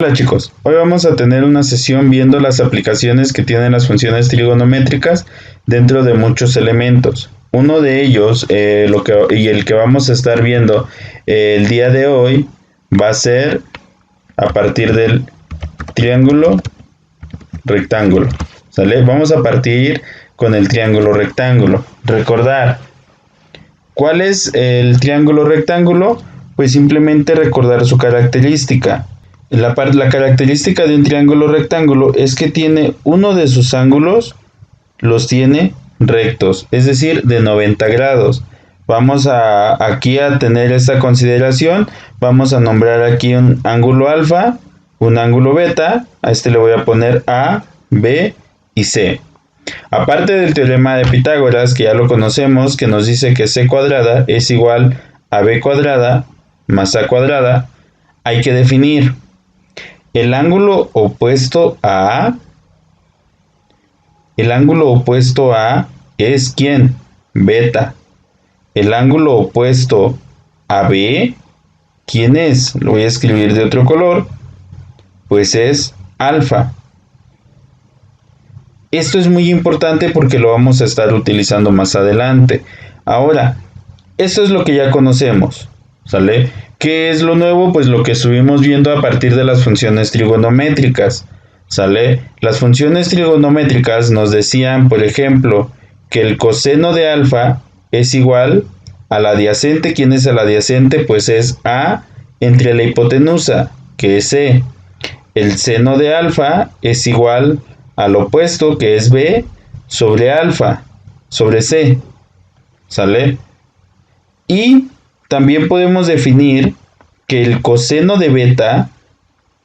Hola chicos, hoy vamos a tener una sesión viendo las aplicaciones que tienen las funciones trigonométricas dentro de muchos elementos. Uno de ellos, el que vamos a estar viendo el día de hoy, va a ser a partir del triángulo rectángulo. ¿Sale? Vamos a partir con el triángulo rectángulo. Recordar, ¿cuál es el triángulo rectángulo? Pues simplemente recordar su característica. La característica de un triángulo rectángulo es que tiene uno de sus ángulos, los tiene rectos, es decir, de 90 grados. Vamos aquí a tener esta consideración. Vamos a nombrar aquí un ángulo alfa, un ángulo beta. A este le voy a poner A, B y C. Aparte del teorema de Pitágoras, que ya lo conocemos, que nos dice que C cuadrada es igual a B cuadrada más A cuadrada, hay que definir el ángulo opuesto a A. El ángulo opuesto a A es ¿quién? Beta. El ángulo opuesto a B, ¿quién es? Lo voy a escribir de otro color, pues es alfa. Esto es muy importante porque lo vamos a estar utilizando más adelante. Ahora, esto es lo que ya conocemos, ¿sale? ¿Qué es lo nuevo? Pues lo que estuvimos viendo a partir de las funciones trigonométricas, ¿sale? Las funciones trigonométricas nos decían, por ejemplo, que el coseno de alfa es igual al adyacente. ¿Quién es el adyacente? Pues es A entre la hipotenusa, que es C. El seno de alfa es igual al opuesto, que es B, sobre alfa, sobre C, ¿sale? Y también podemos definir que el coseno de beta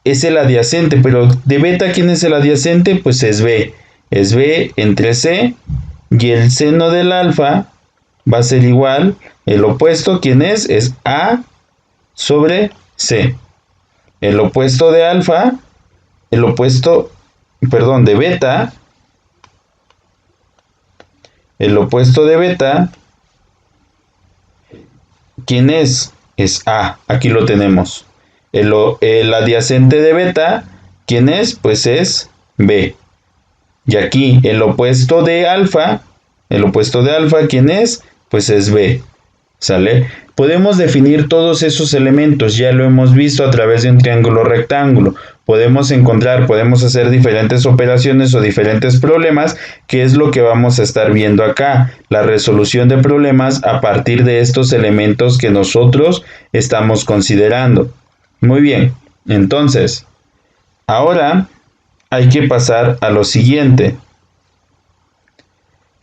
es el adyacente, pero de beta, ¿quién es el adyacente? Pues es B entre C, y el seno del alfa va a ser igual, el opuesto, ¿quién es? Es A sobre C. El opuesto de alfa, de beta, el opuesto de beta, ¿quién es? Es A, aquí lo tenemos. El adyacente de beta, ¿quién es? Pues es B. Y aquí el opuesto de alfa, ¿quién es? Pues es B, ¿sale? Podemos definir todos esos elementos, ya lo hemos visto a través de un triángulo rectángulo. Podemos hacer diferentes operaciones o diferentes problemas, que es lo que vamos a estar viendo acá, la resolución de problemas a partir de estos elementos que nosotros estamos considerando. Muy bien, entonces, ahora hay que pasar a lo siguiente.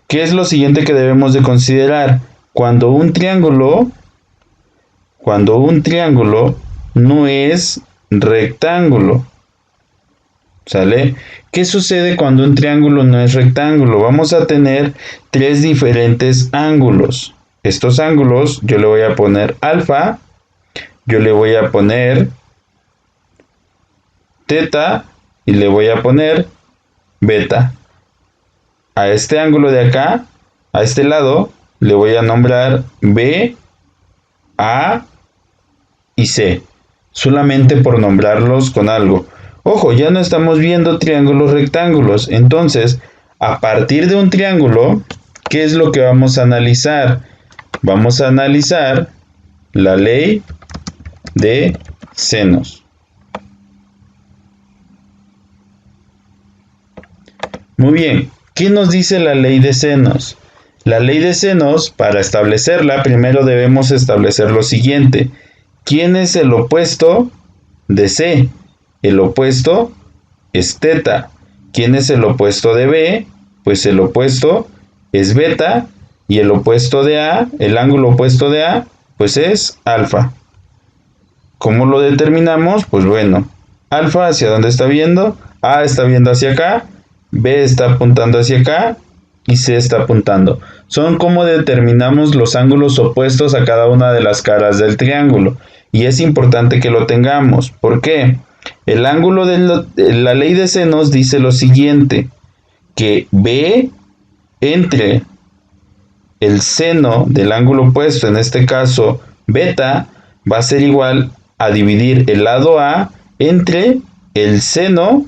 ¿Qué es lo siguiente que debemos de considerar? Cuando un triángulo no es rectángulo, ¿sale? ¿Qué sucede cuando un triángulo no es rectángulo? Vamos a tener tres diferentes ángulos. Estos ángulos yo le voy a poner alfa, yo le voy a poner teta y le voy a poner beta. A este ángulo de acá, a este lado, le voy a nombrar B, A y C, solamente por nombrarlos con algo. Ojo, ya no estamos viendo triángulos rectángulos. Entonces, a partir de un triángulo, ¿qué es lo que vamos a analizar? Vamos a analizar la ley de senos. Muy bien, ¿qué nos dice la ley de senos? La ley de senos, para establecerla, primero debemos establecer lo siguiente. ¿Quién es el opuesto de C? El opuesto es teta. ¿Quién es el opuesto de B? Pues el opuesto es beta. Y el opuesto de A, el ángulo opuesto de A, pues es alfa. ¿Cómo lo determinamos? Pues bueno, alfa, ¿hacia dónde está viendo? A está viendo hacia acá, B está apuntando hacia acá y C está apuntando. Son como determinamos los ángulos opuestos a cada una de las caras del triángulo. Y es importante que lo tengamos. ¿Por qué? El ángulo de la ley de senos dice lo siguiente, que B entre el seno del ángulo opuesto, en este caso beta, va a ser igual a dividir el lado A entre el seno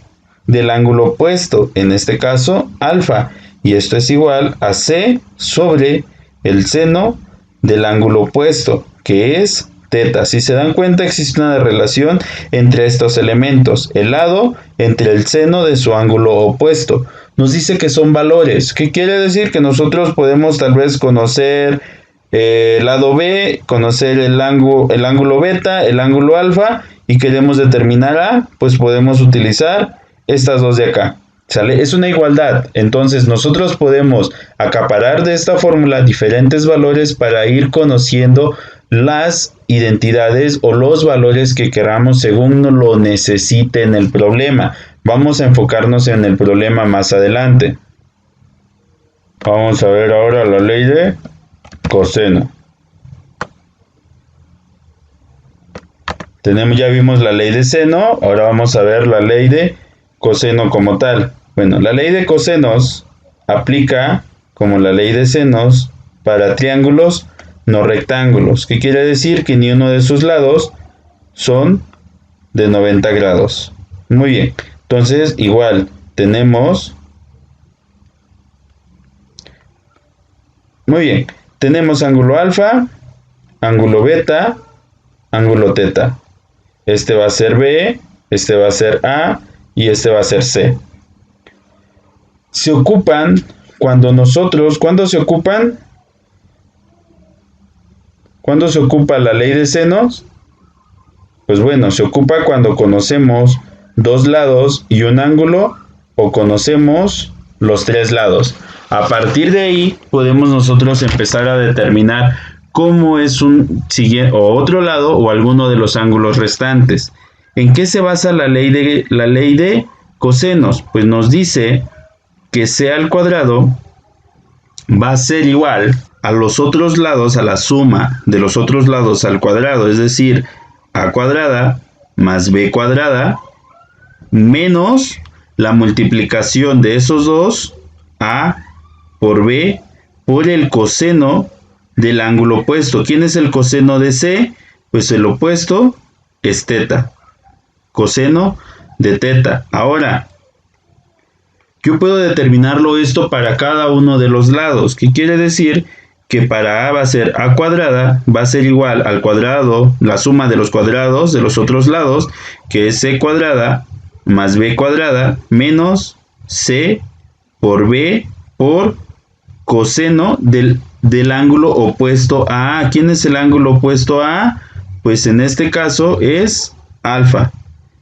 del ángulo opuesto, en este caso alfa, y esto es igual a c sobre el seno del ángulo opuesto, que es teta. Si se dan cuenta, existe una relación entre estos elementos, el lado entre el seno de su ángulo opuesto. Nos dice que son valores. ¿Qué quiere decir? Que nosotros podemos tal vez conocer el lado B, conocer el ángulo beta, el ángulo alfa, y queremos determinar A, pues podemos utilizar estas dos de acá. ¿Sale? Es una igualdad. Entonces nosotros podemos acaparar de esta fórmula diferentes valores para ir conociendo las identidades o los valores que queramos según lo necesite en el problema. Vamos a enfocarnos en el problema más adelante. Vamos a ver ahora la ley de coseno. Ya vimos la ley de seno, ahora vamos a ver la ley de coseno como tal. Bueno, la ley de cosenos aplica como la ley de senos para triángulos no rectángulos. ¿Qué quiere decir? Que ni uno de sus lados son de 90 grados. Muy bien. Entonces, igual, tenemos... Muy bien. Tenemos ángulo alfa, ángulo beta, ángulo teta. Este va a ser B, este va a ser A y este va a ser C. Se ocupan ¿cuándo se ocupan? ¿Cuándo se ocupa la ley de senos? Pues bueno, se ocupa cuando conocemos dos lados y un ángulo o conocemos los tres lados. A partir de ahí podemos nosotros empezar a determinar cómo es un siguiente o otro lado o alguno de los ángulos restantes. ¿En qué se basa la ley de cosenos? Pues nos dice que c al cuadrado va a ser igual a los otros lados, a la suma de los otros lados al cuadrado, es decir, a cuadrada más b cuadrada menos la multiplicación de esos dos, a por b, por el coseno del ángulo opuesto. ¿Quién es el coseno de c? Pues el opuesto es teta. Coseno de teta. Ahora, yo puedo determinarlo esto para cada uno de los lados. ¿Qué quiere decir? Que para a va a ser a cuadrada, va a ser igual al cuadrado, la suma de los cuadrados de los otros lados, que es c cuadrada más b cuadrada menos c por b por coseno del ángulo opuesto a A. ¿Quién es el ángulo opuesto a A? Pues en este caso es alfa.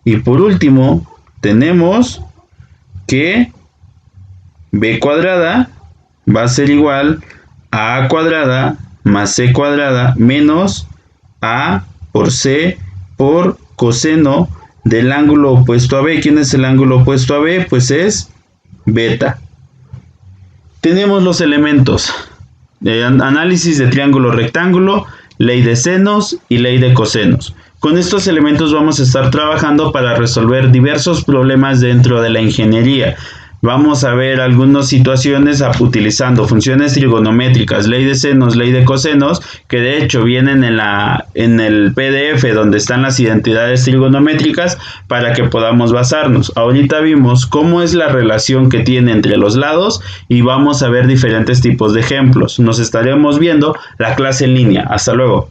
Y por último, tenemos que b cuadrada va a ser igual a A cuadrada más c cuadrada menos A por c por coseno del ángulo opuesto a B. ¿Quién es el ángulo opuesto a B? Pues es beta. Tenemos los elementos. Análisis de triángulo rectángulo, ley de senos y ley de cosenos. Con estos elementos vamos a estar trabajando para resolver diversos problemas dentro de la ingeniería. Vamos a ver algunas situaciones utilizando funciones trigonométricas, ley de senos, ley de cosenos, que de hecho vienen en el PDF donde están las identidades trigonométricas para que podamos basarnos. Ahorita vimos cómo es la relación que tiene entre los lados y vamos a ver diferentes tipos de ejemplos. Nos estaremos viendo la clase en línea. Hasta luego.